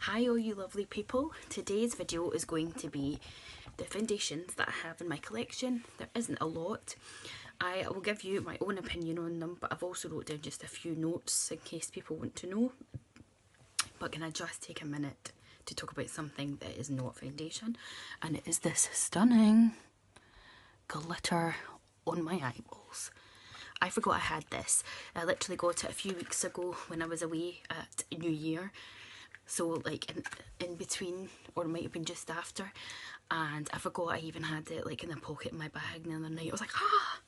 Hi all you lovely people. Today's video is going to be the foundations that I have in my collection. There isn't a lot. I will give you my own opinion on them, but I've also wrote down just a few notes in case people want to know. But can I just take a minute to talk about something that is not foundation, and it is this stunning glitter on my eyeballs. I forgot I had this. I literally got it a few weeks ago when I was away at New Year. So like in between, or it might have been just after, and I forgot I even had it like in the pocket in my bag the other night. I was like, ah!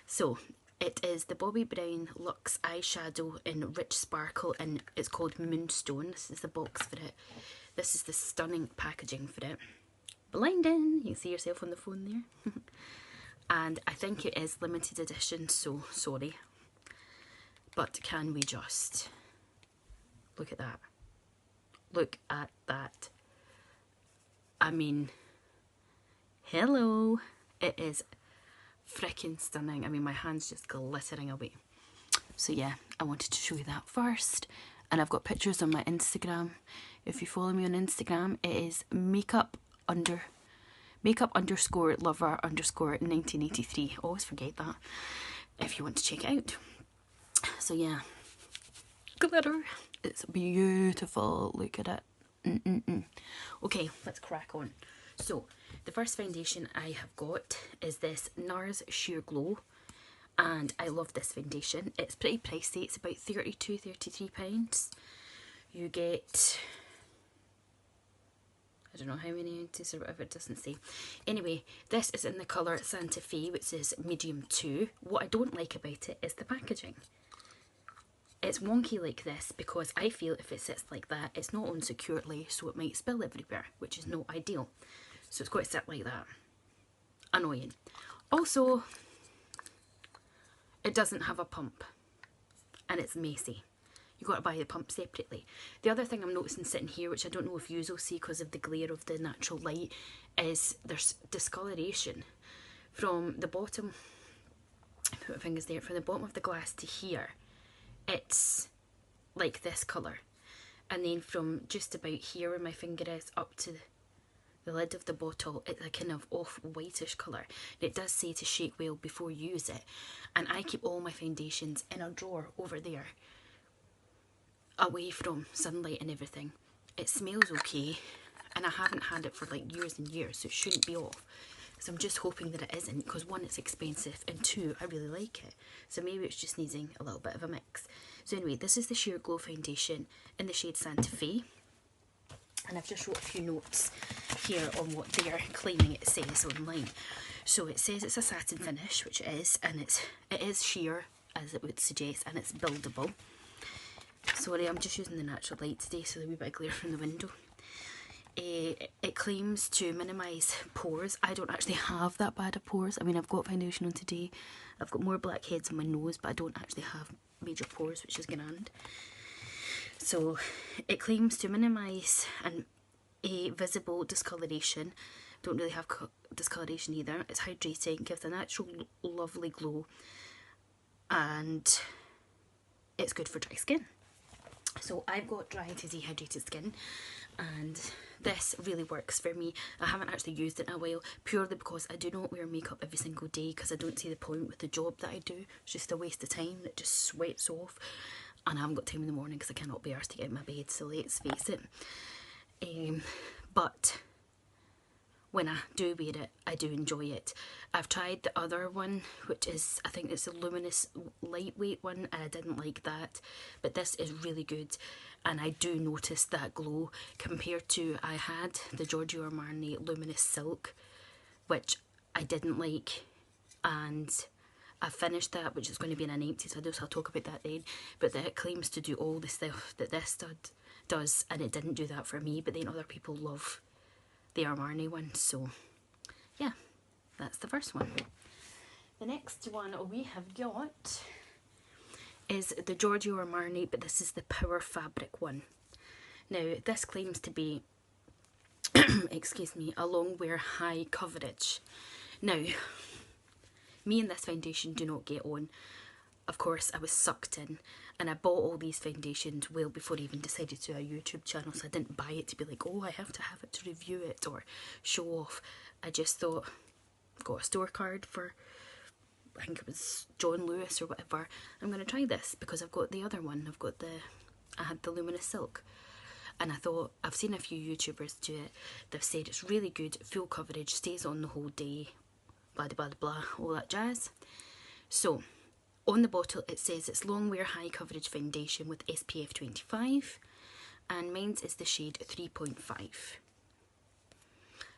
So it is the Bobbi Brown Luxe eyeshadow in Rich Sparkle, and it's called Moonstone. This is the box for it. This is the stunning packaging for it. Blinding! You can see yourself on the phone there. And I think it is limited edition, so sorry. But can we just look at that? Look at that. I mean, hello. It is freaking stunning. I mean, my hand's just glittering away. So yeah, I wanted to show you that first. And I've got pictures on my Instagram. If you follow me on Instagram, it is makeup underscore lover underscore 1983. Always forget that if you want to check it out. So yeah, glitter. It's beautiful. Look at it. Okay, let's crack on. So the first foundation I have got is this NARS Sheer Glow, and I love this foundation. It's pretty pricey. It's about £32–33. You get, I don't know how many ounces or whatever, it doesn't say. Anyway, this is in the colour Santa Fe, which is medium 2. What I don't like about it is the packaging. It's wonky like this because I feel if it sits like that, it's not on securely, so it might spill everywhere, which is not ideal. So it's got to sit like that. Annoying. Also, it doesn't have a pump, and it's messy. You've got to buy the pump separately. The other thing I'm noticing sitting here, which I don't know if you will see because of the glare of the natural light, is there's discoloration from the bottom. I put my fingers there. From the bottom of the glass to here, it's like this colour, and then from just about here where my finger is up to the lid of the bottle, it's a kind of off whitish colour. And it does say to shake well before you use it, and I keep all my foundations in a drawer over there, away from sunlight and everything. It smells okay, and I haven't had it for like years and years, so it shouldn't be off. So I'm just hoping that it isn't, because one, it's expensive, and two, I really like it. So maybe it's just needing a little bit of a mix. So anyway, this is the Sheer Glow foundation in the shade Santa Fe. And I've just wrote a few notes here on what they're claiming it says online. So it says it's a satin finish, which it is, and it is sheer, as it would suggest, and it's buildable. Sorry, I'm just using the natural light today, so there's a wee bit of glare from the window. It claims to minimise pores. I don't actually have that bad of pores. I mean, I've got foundation on today. I've got more blackheads on my nose, but I don't actually have major pores, which is grand. So it claims to minimise a visible discoloration. Don't really have discoloration either. It's hydrating, gives a natural lovely glow, and it's good for dry skin. So I've got dry to dehydrated skin, and this really works for me. I haven't actually used it in a while, purely because I do not wear makeup every single day, because I don't see the point with the job that I do. It's just a waste of time. It just sweats off, and I haven't got time in the morning because I cannot bear to get out of my bed, so let's face it. But when I do wear it, I do enjoy it. I've tried the other one, which is, I think it's a luminous lightweight one, and I didn't like that. But this is really good, and I do notice that glow compared to, I had the Giorgio Armani Luminous Silk, which I didn't like, and I finished that, which is going to be in an empty, so I'll talk about that then. But that it claims to do all the stuff that this does, and it didn't do that for me. But then other people love the Armani one, so yeah, that's the first one. The next one we have got is the Giorgio Armani, but this is the Power Fabric one. Now this claims to be excuse me, a long wear high coverage. Now me and this foundation do not get on. Of course I was sucked in, And I bought all these foundations well before I even decided to do a YouTube channel, so I didn't buy it to be like, oh, I have to have it to review it or show off. I just thought, I've got a store card for, I think it was John Lewis or whatever, I'm going to try this because I've got the other one. I had the Luminous Silk. And I thought, I've seen a few YouTubers do it. They've said it's really good, full coverage, stays on the whole day, blah, blah, blah, blah, all that jazz. So, on the bottle it says it's long wear high coverage foundation with SPF 25. And mine's is the shade 3.5.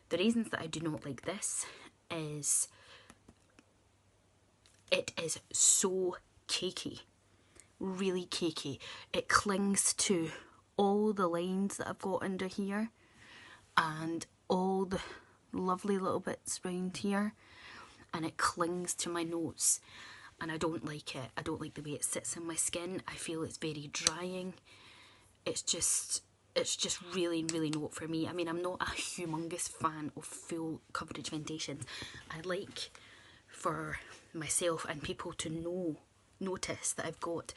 The reasons that I do not like this is it is so cakey. Really cakey. It clings to all the lines that I've got under here and all the lovely little bits around here, and it clings to my nose and I don't like it. I don't like the way it sits in my skin. I feel it's very drying. It's just really, really not for me. I mean, I'm not a humongous fan of full coverage foundations. I like for myself and people to notice that I've got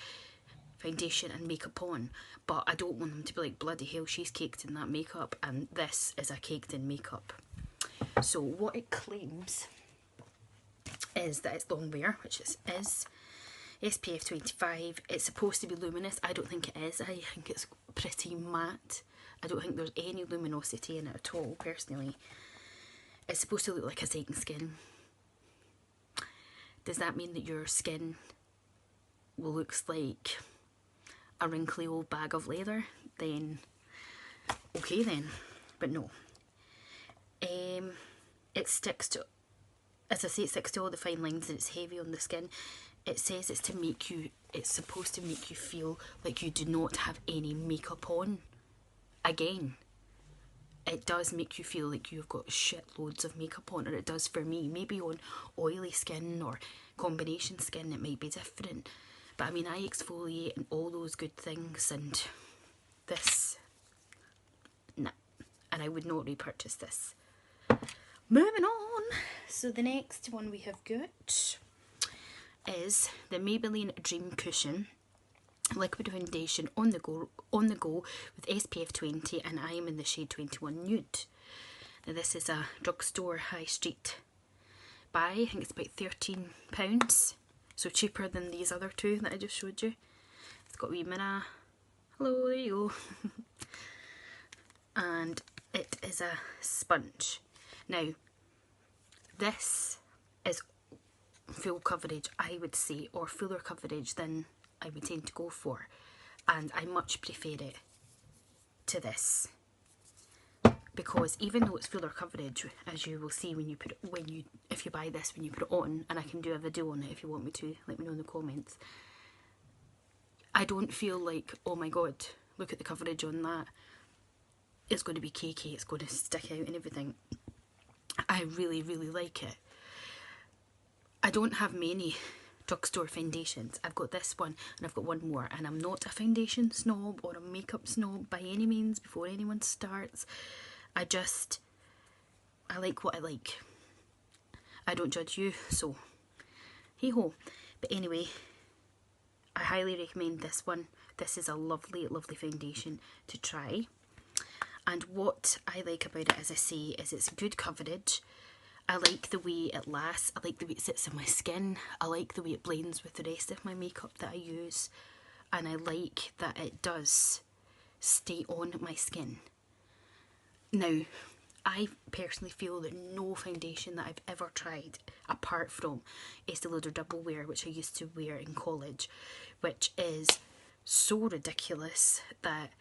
foundation and makeup on, but I don't want them to be like, bloody hell, she's caked in that makeup, and this is a caked in makeup. So what it claims is that it's long wear, which is SPF 25. It's supposed to be luminous. I don't think it is. I think it's pretty matte. I don't think there's any luminosity in it at all, personally. It's supposed to look like a second skin. Does that mean that your skin looks like a wrinkly old bag of leather? Then okay then, but no. It sticks to, as I say, it sticks to all the fine lines and it's heavy on the skin. It says it's supposed to make you feel like you do not have any makeup on. Again, it does make you feel like you've got shitloads of makeup on, or it does for me. Maybe on oily skin or combination skin it might be different. But I mean, I exfoliate and all those good things, and this, nah. And I would not repurchase this. Moving on. So the next one we have got is the Maybelline Dream Cushion Liquid Foundation on the go with SPF 20, and I am in the shade 21 Nude. Now this is a drugstore high street buy. I think it's about £13. So cheaper than these other two that I just showed you. It's got a wee mirror. Hello, there you go. And it is a sponge. Now, this is full coverage, I would say, or fuller coverage than I would tend to go for. And I much prefer it to this. Because even though it's fuller coverage, as you will see when you put it, if you buy this, when you put it on, and I can do a video on it if you want me to, let me know in the comments. I don't feel like, oh my god, look at the coverage on that. It's going to be cakey, it's going to stick out and everything. I really, really like it. I don't have many drugstore foundations. I've got this one and I've got one more, and I'm not a foundation snob or a makeup snob by any means before anyone starts. I like what I like. I don't judge you, so hey ho. But anyway, I highly recommend this one. This is a lovely, lovely foundation to try. And what I like about it, as I say, is it's good coverage. I like the way it lasts. I like the way it sits on my skin. I like the way it blends with the rest of my makeup that I use. And I like that it does stay on my skin. Now, I personally feel that no foundation that I've ever tried, apart from Estee Lauder Double Wear, which I used to wear in college, which is so ridiculous that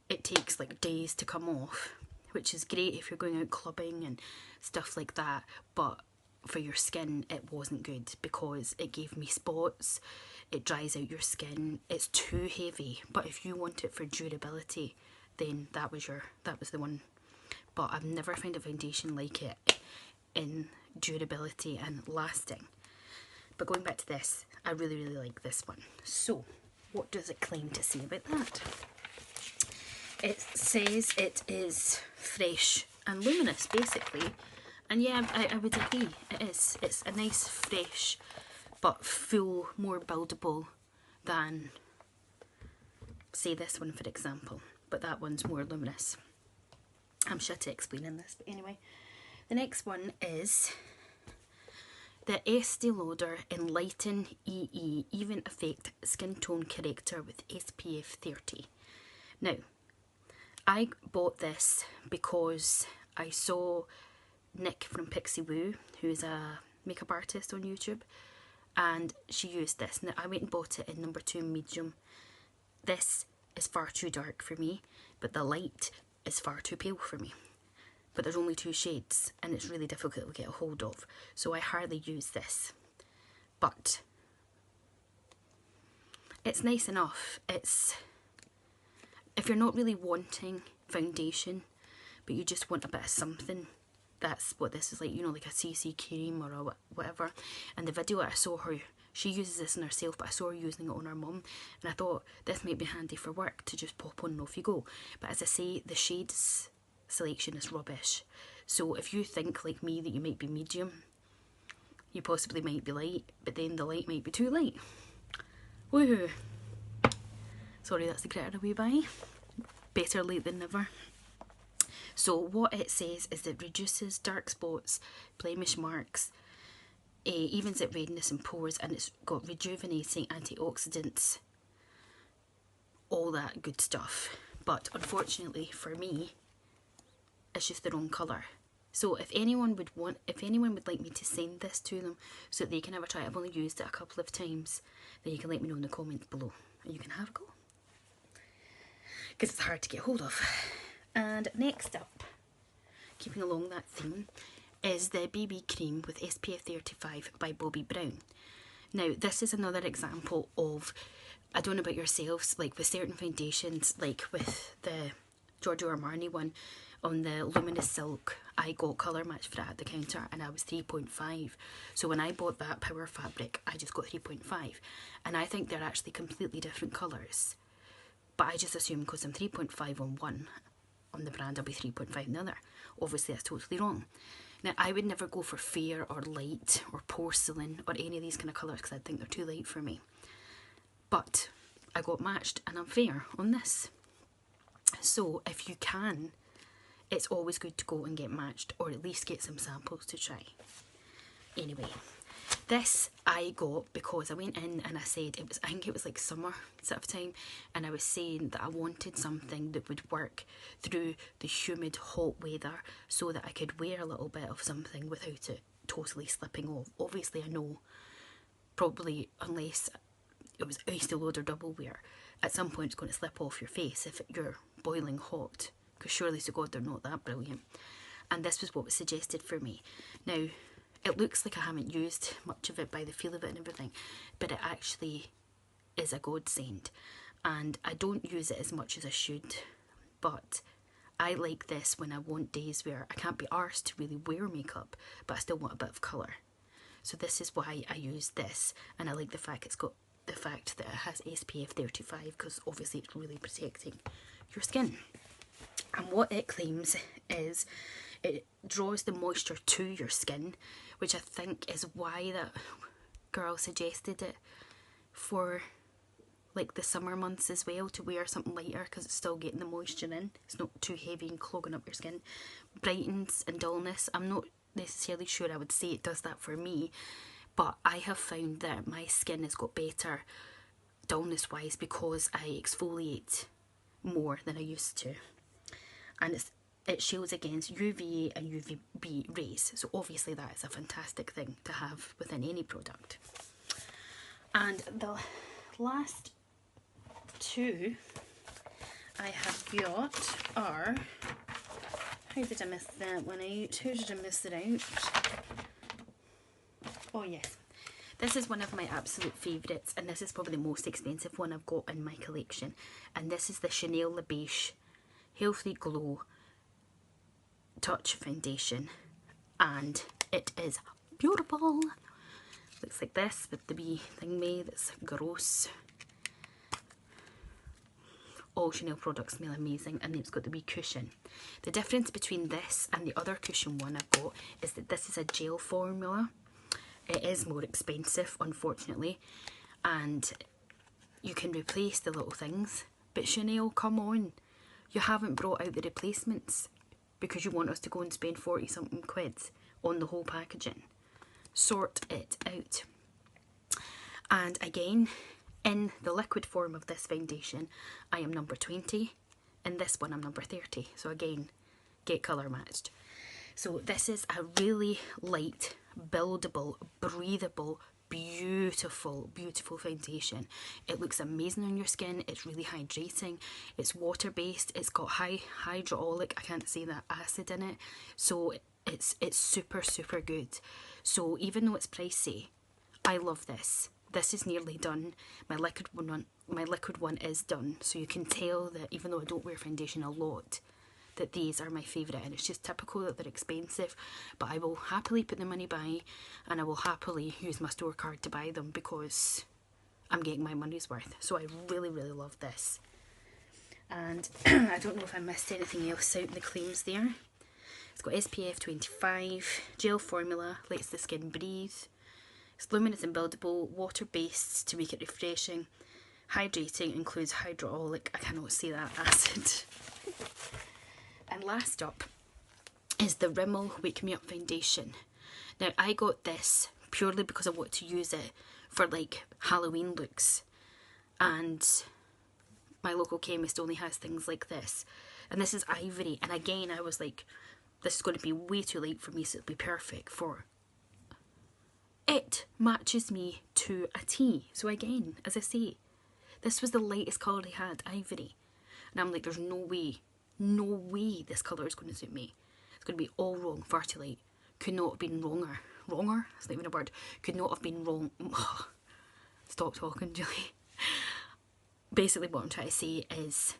it takes like days to come off, which is great if you're going out clubbing and stuff like that, but for your skin it wasn't good because it gave me spots, it dries out your skin, it's too heavy. But if you want it for durability, then that was the one. But I've never found a foundation like it in durability and lasting. But going back to this, I really, really like this one. So, what does it claim to say about that? It says it is fresh and luminous, basically. And yeah, I would agree, it is. It's a nice, fresh, but full, more buildable than say this one for example, but that one's more luminous. I'm shit at explaining this, but anyway. The next one is the Estee Lauder Enlighten EE Even Effect Skin Tone Corrector with SPF 30. Now, I bought this because I saw Nick from Pixie Woo, who's a makeup artist on YouTube, and she used this. Now, I went and bought it in number 2 medium. This is far too dark for me, but the light is far too pale for me. But there's only 2 shades and it's really difficult to get a hold of, so I hardly use this. But it's nice enough. It's, if you're not really wanting foundation but you just want a bit of something, that's what this is like, you know, like a CC cream or a whatever. And the video I saw her, she uses this on herself, but I saw her using it on her mum, and I thought this might be handy for work to just pop on and off you go. But as I say, the shades selection is rubbish. So if you think like me that you might be medium, you possibly might be light, but then the light might be too light. Woohoo! Sorry, that's the critter away by. Better late than never. So what it says is it reduces dark spots, blemish marks, evens out redness and pores, and it's got rejuvenating antioxidants, all that good stuff. But unfortunately for me, it's just the wrong colour. So if anyone would like me to send this to them so that they can have a try, I've only used it a couple of times, then you can let me know in the comments below and you can have a go, because it's hard to get hold of. And next up, keeping along that theme, is the BB cream with SPF 35 by Bobbi Brown. Now this is another example of, I don't know about yourselves, like with certain foundations, like with the Giorgio Armani one on the Luminous Silk, I got colour match for it at the counter and I was 3.5. So when I bought that Power Fabric, I just got 3.5. And I think they're actually completely different colours. But I just assume because I'm 3.5 on one, on the brand, I'll be 3.5 on the other. Obviously that's totally wrong. Now I would never go for fair or light or porcelain or any of these kind of colours because I think they're too light for me. But I got matched and I'm fair on this. So if you can, it's always good to go and get matched, or at least get some samples to try. Anyway, this I got because I went in and I said, I think it was like summer sort of time, and I was saying that I wanted something that would work through the humid hot weather so that I could wear a little bit of something without it totally slipping off. Obviously I know, probably unless it was Estee Lauder double wear, at some point it's going to slip off your face if you're boiling hot, because surely to God they're not that brilliant. And this was what was suggested for me. Now it looks like I haven't used much of it by the feel of it and everything, but it actually is a godsend, and I don't use it as much as I should, but I like this when I want days where I can't be arsed to really wear makeup but I still want a bit of colour. So this is why I use this, and I like the fact it's got the fact that it has SPF 35, because obviously it's really protecting your skin. And what it claims is it draws the moisture to your skin, which I think is why that girl suggested it for like the summer months as well, to wear something lighter because it's still getting the moisture in. It's not too heavy and clogging up your skin. Brightens and dullness. I'm not necessarily sure I would say it does that for me, but I have found that my skin has got better dullness wise because I exfoliate more than I used to. And it shields against UVA and UVB rays, so obviously that is a fantastic thing to have within any product. And the last two I have got are, how did I miss that one out? How did I miss it out? Oh yes, this is one of my absolute favourites, and this is probably the most expensive one I've got in my collection, and this is the Chanel La Beige Healthy Glow Touch Foundation, and it is beautiful. Looks like this with the wee thingy that's gross. All Chanel products smell amazing, and then it's got the wee cushion. The difference between this and the other cushion one I've got is that this is a gel formula. It is more expensive, unfortunately, and you can replace the little things, But Chanel, come on. You haven't brought out the replacements because you want us to go and spend 40 something quids on the whole packaging. Sort it out. And again, in the liquid form of this foundation, I am number 20. In this one, I'm number 30. So again, get colour matched. So this is a really light, buildable, breathable, beautiful, beautiful foundation. It looks amazing on your skin. It's really hydrating. It's water based. It's got high hydraulic, I can't say that, acid in it. So it's super, super good. So even though it's pricey, I love this. This is nearly done. My liquid one is done. So you can tell that even though I don't wear foundation a lot, that these are my favourite, and it's just typical that they're expensive, but I will happily put the money by, and I will happily use my store card to buy them because I'm getting my money's worth. So I really, really love this. And I don't know if I missed anything else out in the claims there. It's got SPF 25, gel formula, lets the skin breathe. It's luminous and buildable, water based to make it refreshing. Hydrating, includes hydraulic, I cannot say that, acid. And last up is the Rimmel Wake Me Up foundation. Now I got this purely because I want to use it for like Halloween looks, and my local chemist only has things like this, and this is ivory, and again I was like, this is going to be way too light for me, so it'll be perfect for it. Matches me to a T. So again, as I say, this was the lightest colour they had, ivory, and I'm like, there's no way this colour is going to suit me. It's going to be all wrong, far too light. Could not have been wronger. Wronger? That's not even a word. Could not have been wrong. Stop talking, Julie. Basically what I'm trying to say is,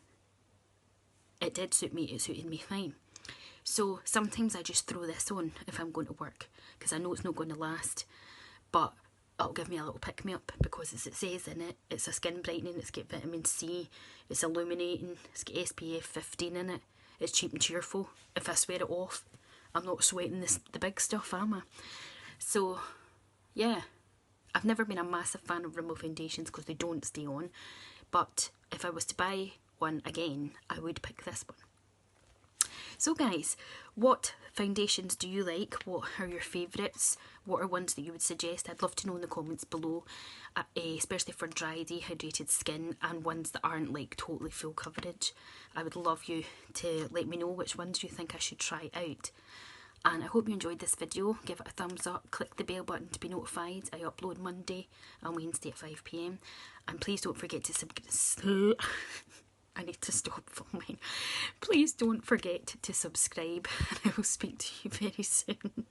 it did suit me, it suited me fine. So sometimes I just throw this on if I'm going to work, because I know it's not going to last, but it'll give me a little pick-me-up, because as it says in it, it's a skin brightening, it's got vitamin C, it's illuminating, it's got SPF 15 in it, it's cheap and cheerful. If I swear it off, I'm not sweating the big stuff, am I? So yeah, I've never been a massive fan of Rimmel foundations because they don't stay on, but if I was to buy one again, I would pick this one. So guys, what foundations do you like? What are your favourites? What are ones that you would suggest? I'd love to know in the comments below, especially for dry, dehydrated skin and ones that aren't like totally full coverage. I would love you to let me know which ones you think I should try out. And I hope you enjoyed this video. Give it a thumbs up, click the bell button to be notified. I upload Monday and Wednesday at 5 PM. And please don't forget to I need to stop filming. Please don't forget to subscribe, and I will speak to you very soon.